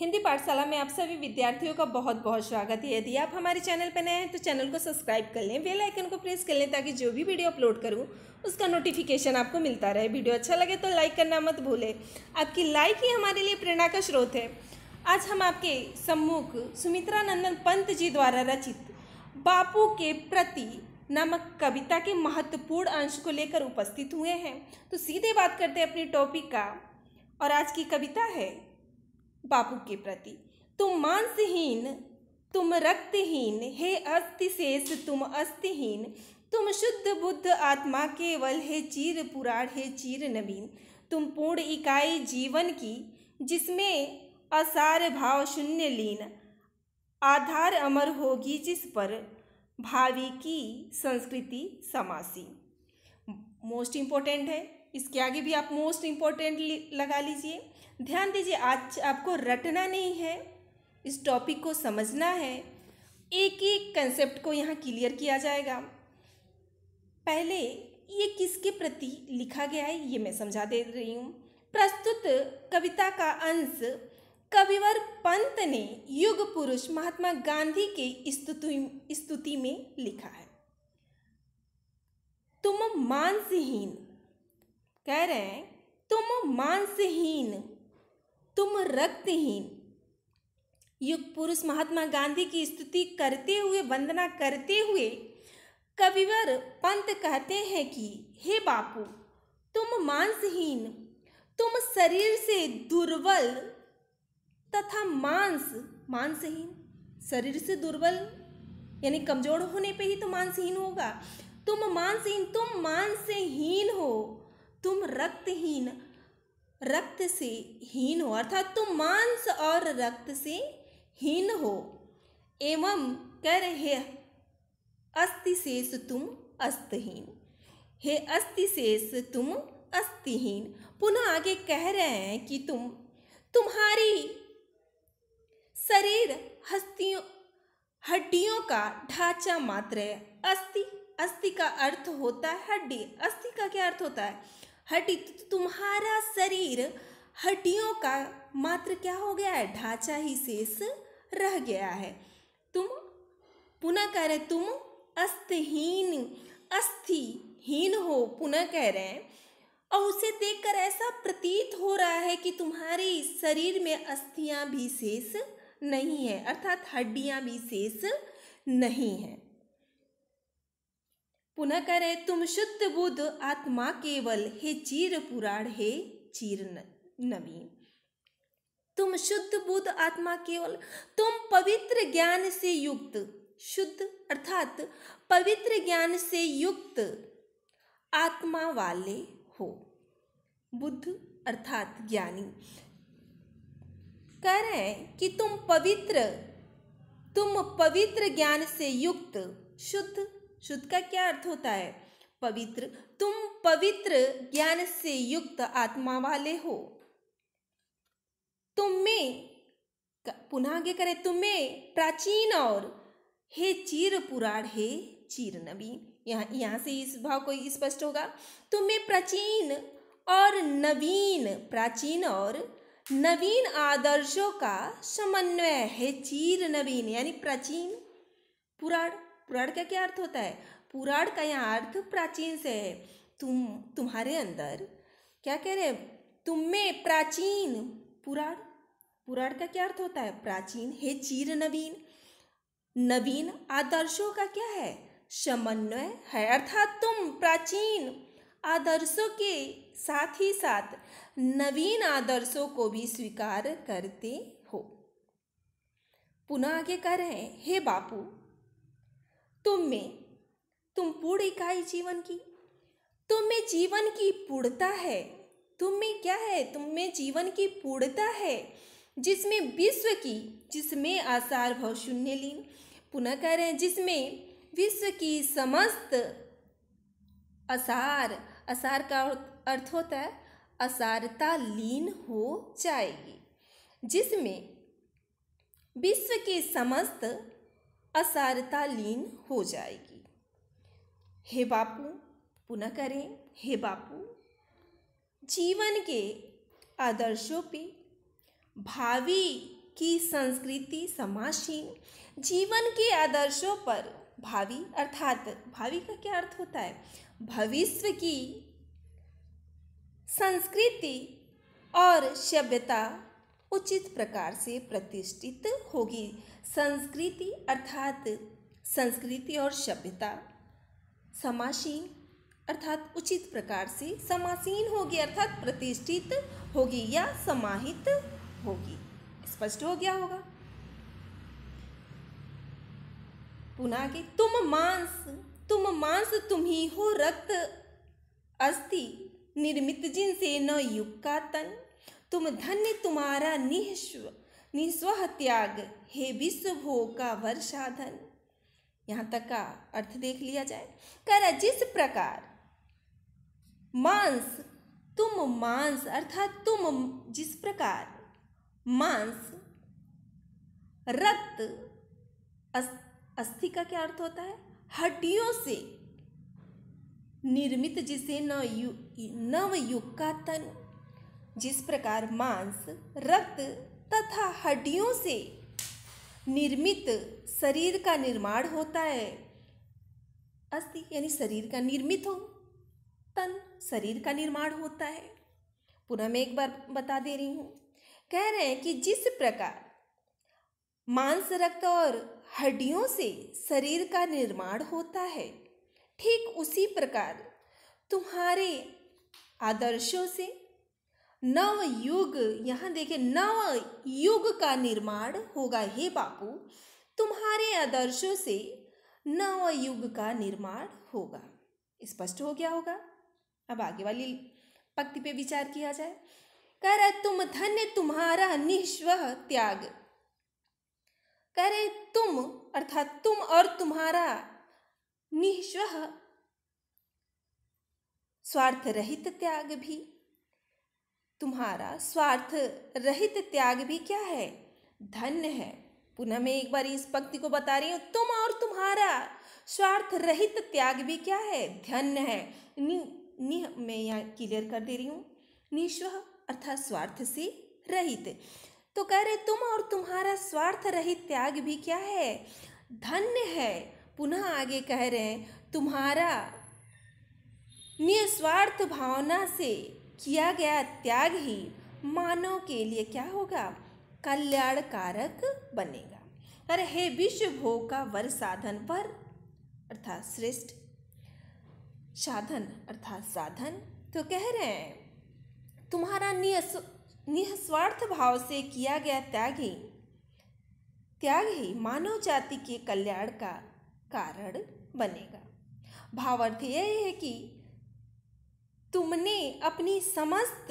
हिंदी पाठशाला में आप सभी विद्यार्थियों का बहुत बहुत स्वागत है। यदि आप हमारे चैनल पर नए हैं तो चैनल को सब्सक्राइब कर लें, बेल आइकन को प्रेस कर लें ताकि जो भी वीडियो अपलोड करूं उसका नोटिफिकेशन आपको मिलता रहे। वीडियो अच्छा लगे तो लाइक करना मत भूलें, आपकी लाइक ही हमारे लिए प्रेरणा का स्रोत है। आज हम आपके सम्मुख सुमित्रा नंदन पंत जी द्वारा रचित बापू के प्रति नामक कविता के महत्वपूर्ण अंश को लेकर उपस्थित हुए हैं। तो सीधे बात करते हैं अपनी टॉपिक का, और आज की कविता है बापू के प्रति। तुम मांसहीन, तुम रक्तहीन, हे अस्थि शेष तुम अस्थिहीन, तुम शुद्ध बुद्ध आत्मा केवल, हे चीर पुराण, हे चीर नवीन। तुम पूर्ण इकाई जीवन की जिसमें असार भाव शून्य लीन, आधार अमर होगी जिस पर भावी की संस्कृति समासी। मोस्ट इम्पोर्टेंट है, इसके आगे भी आप मोस्ट इम्पोर्टेंट लगा लीजिए। ध्यान दीजिए, आज आपको रटना नहीं है, इस टॉपिक को समझना है। एक एक कंसेप्ट को यहाँ क्लियर किया जाएगा। पहले ये किसके प्रति लिखा गया है ये मैं समझा दे रही हूँ। प्रस्तुत कविता का अंश कविवर पंत ने युग पुरुष महात्मा गांधी के स्तुति में लिखा है। तुम मांसहीन, कह रहे हैं तुम मांसहीन, तुम रक्तहीन। युग पुरुष महात्मा गांधी की स्तुति करते हुए, वंदना करते हुए कविवर पंत कहते हैं कि हे बापू, तुम मांसहीन, तुम शरीर से दुर्बल तथा मांसहीन, शरीर से दुर्बल यानी कमजोर होने पे ही तो मांसहीन होगा। तुम मांसहीन, तुम मांस से हीन हो, तुम रक्तहीन, रक्त से हीन हो, अर्थात तुम मांस और रक्त से हीन हो। एवं कह रहे अस्थि शेष तुम अस्थिहीन, हे अस्थि शेष तुम अस्थिहीन। पुनः आगे कह रहे हैं कि तुम्हारी शरीर हड्डियों का ढांचा मात्र है। अस्थि का अर्थ होता है हड्डी। अस्थि का क्या अर्थ होता है? हड्डी। तुम्हारा शरीर हड्डियों का मात्र क्या हो गया है? ढांचा ही शेष रह गया है। तुम पुनः कह रहे तुम अस्थिहीन हो, पुनः कह रहे हैं। और उसे देखकर ऐसा प्रतीत हो रहा है कि तुम्हारी शरीर में अस्थियां भी शेष नहीं है, अर्थात हड्डियां भी शेष नहीं है। पुनः कह रहे तुम शुद्ध बुद्ध आत्मा केवल, हे चीर पुराण, हे चीर नवीन। तुम शुद्ध बुद्ध आत्मा केवल, तुम पवित्र ज्ञान से युक्त, शुद्ध अर्थात पवित्र ज्ञान से युक्त आत्मा वाले हो। बुद्ध अर्थात ज्ञानी। कह रहे हैं कि तुम पवित्र ज्ञान से युक्त, शुद्ध का क्या अर्थ होता है? पवित्र। तुम पवित्र ज्ञान से युक्त आत्मा वाले हो। तुम में, पुनः आगे करें, तुम्हें प्राचीन और, हे चीर पुराण, हे चीर नवीन। यहाँ से इस भाव को स्पष्ट होगा। तुम्हें प्राचीन और नवीन आदर्शों का समन्वय है। चीर नवीन यानी प्राचीन, पुराण का क्या अर्थ होता है? पुराण का यहाँ अर्थ प्राचीन से है। तुम्हारे अंदर क्या कह रहे हैं? तुम में प्राचीन, पुराण का क्या अर्थ होता है? प्राचीन, हे चीर नवीन आदर्शों का क्या है? समन्वय है, अर्थात तुम प्राचीन आदर्शों के साथ ही साथ नवीन आदर्शों को भी स्वीकार करते हो। पुनः आगे कह रहे हैं, हे बापू, तुम पूर्ण इकाई जीवन की, तुम में जीवन की पूर्णता है। तुम में क्या है? तुम में जीवन की पूर्णता है, जिसमें आसार भाव शून्य लीन। पुनः कह रहे हैं जिसमें विश्व की समस्त आसार का अर्थ होता है असारता लीन हो जाएगी, जिसमें विश्व की समस्त असारता लीन हो जाएगी। हे बापू, पुनः करें, हे बापू, जीवन के आदर्शों पे भावी की संस्कृति समासीन जीवन के आदर्शों पर भावी, अर्थात भावी का क्या अर्थ होता है, भविष्य की संस्कृति और सभ्यता उचित प्रकार से प्रतिष्ठित होगी। संस्कृति अर्थात संस्कृति और सभ्यता, समासीन अर्थात उचित प्रकार से, समासीन होगी अर्थात प्रतिष्ठित होगी या समाहित होगी। स्पष्ट हो गया होगा। पुनः आगे, तुम मांस तुम ही हो, रक्त अस्थि निर्मित जिनसे न युग का तन, तुम धन्य तुम्हारा निस्वह त्याग, हे विश्व भोग का वर साधन। यहाँ तक का अर्थ देख लिया जाए। कह रहा जिस प्रकार तुम मांस अर्थात तुम जिस प्रकार मांस, रक्त, अस्थि का क्या अर्थ होता है, हड्डियों से निर्मित जिसे नव युग का तन, जिस प्रकार मांस, रक्त तथा हड्डियों से निर्मित शरीर का निर्माण होता है, अस्थि यानी शरीर का निर्मित हो, तन शरीर का निर्माण होता है। पुनः मैं एक बार बता दे रही हूं। कह रहे हैं कि जिस प्रकार मांस, रक्त और हड्डियों से शरीर का निर्माण होता है, ठीक उसी प्रकार तुम्हारे आदर्शों से नव युग, यहाँ देखिए नव युग का निर्माण होगा। हे बापू, तुम्हारे आदर्शों से नव युग का निर्माण होगा। स्पष्ट हो गया होगा। अब आगे वाली पंक्ति पे विचार किया जाए। कह रहे तुम धन्य तुम्हारा निस्वह त्याग, कह रहे तुम अर्थात तुम और तुम्हारा निस्वह स्वार्थ रहित त्याग भी, तुम्हारा स्वार्थ रहित त्याग भी क्या है, धन्य है। पुनः मैं एक बार इस पंक्ति को बता रही हूं, तुम और तुम्हारा स्वार्थ रहित त्याग भी क्या है, धन्य है। मैं यहाँ क्लियर कर दे रही हूं, निस्वह अर्थात स्वार्थ से रहित। तो कह रहे तुम और तुम्हारा स्वार्थ रहित त्याग भी क्या है, धन्य है। पुनः आगे कह रहे हैं तुम्हारा निस्वार्थ भावना से किया गया त्याग ही मानव के लिए क्या होगा, कल्याणकारक बनेगा। अरे हे विश्व भोग का वर साधन, वर अर्थात श्रेष्ठ, साधन अर्थात साधन। तो कह रहे हैं तुम्हारा निस्वार्थ भाव से किया गया त्याग ही मानव जाति के कल्याण का कारण बनेगा। भावार्थ यह है कि तुमने अपनी समस्त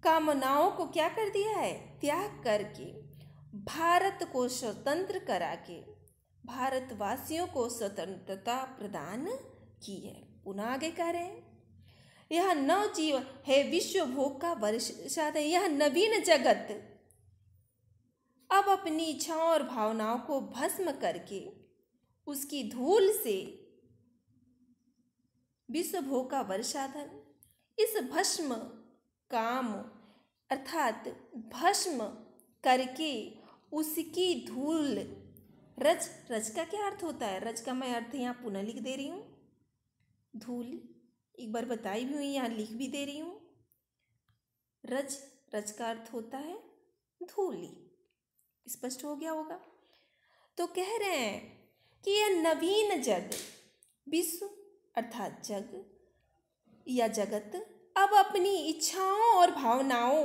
कामनाओं को क्या कर दिया है, त्याग करके भारत को स्वतंत्र करा के भारतवासियों को स्वतंत्रता प्रदान की है। पुनः आगे कह रहे हैं यह नव जीवन है, विश्व भोग का वर्षाद है। यह नवीन जगत अब अपनी इच्छाओं और भावनाओं को भस्म करके उसकी धूल से विश्व भोग का वर्षाधन, इस भस्म काम अर्थात भस्म करके उसकी धूल, रज, रज का क्या अर्थ होता है, रज का मैं अर्थ यहाँ पुनः लिख दे रही हूँ, धूल एक बार बताई भी हुई, यहाँ लिख भी दे रही हूँ। रज, रज का अर्थ होता है धूली। स्पष्ट हो गया होगा। तो कह रहे हैं कि यह नवीन जग, विश्व अर्थात जग या जगत अब अपनी इच्छाओं और भावनाओं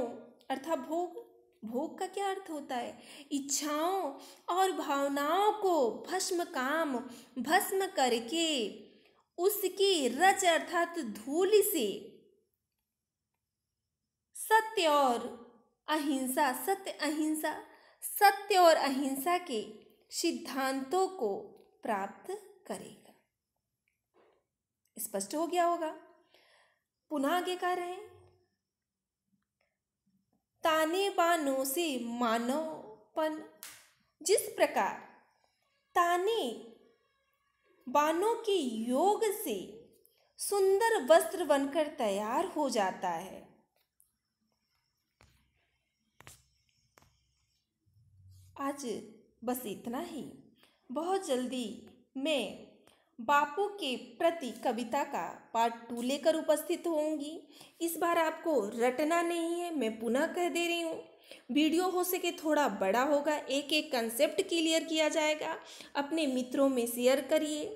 अर्थात भोग, भोग का क्या अर्थ होता है, इच्छाओं और भावनाओं को भस्म करके उसकी रज अर्थात धूल से सत्य और अहिंसा के सिद्धांतों को प्राप्त करेगा। स्पष्ट हो गया होगा। पुनः आगे कह रहे हैं ताने बानों से मानवपन, जिस प्रकार ताने बानों के योग से सुंदर वस्त्र बनकर तैयार हो जाता है, आज बस इतना ही। बहुत जल्दी मैं बापू के प्रति कविता का पार्ट 2 लेकर उपस्थित होंगी। इस बार आपको रटना नहीं है, मैं पुनः कह दे रही हूँ। वीडियो हो सके थोड़ा बड़ा होगा, एक एक कंसेप्ट क्लियर किया जाएगा। अपने मित्रों में शेयर करिए,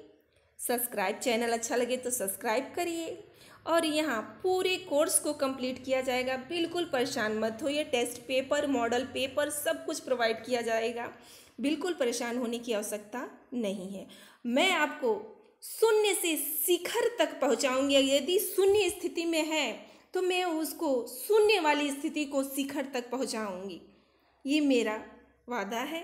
सब्सक्राइब, चैनल अच्छा लगे तो सब्सक्राइब करिए। और यहाँ पूरे कोर्स को कंप्लीट किया जाएगा, बिल्कुल परेशान मत होइए। टेस्ट पेपर, मॉडल पेपर सब कुछ प्रोवाइड किया जाएगा, बिल्कुल परेशान होने की आवश्यकता नहीं है। मैं आपको शून्य से शिखर तक पहुँचाऊँगी। यदि शून्य स्थिति में है तो मैं उसको शून्य वाली स्थिति को शिखर तक पहुँचाऊँगी, ये मेरा वादा है।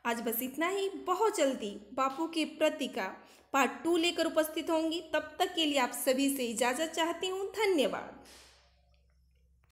आज बस इतना ही। बहुत जल्दी बापू के प्रति का पार्ट 2 लेकर उपस्थित होंगी। तब तक के लिए आप सभी से इजाज़त चाहती हूँ। धन्यवाद।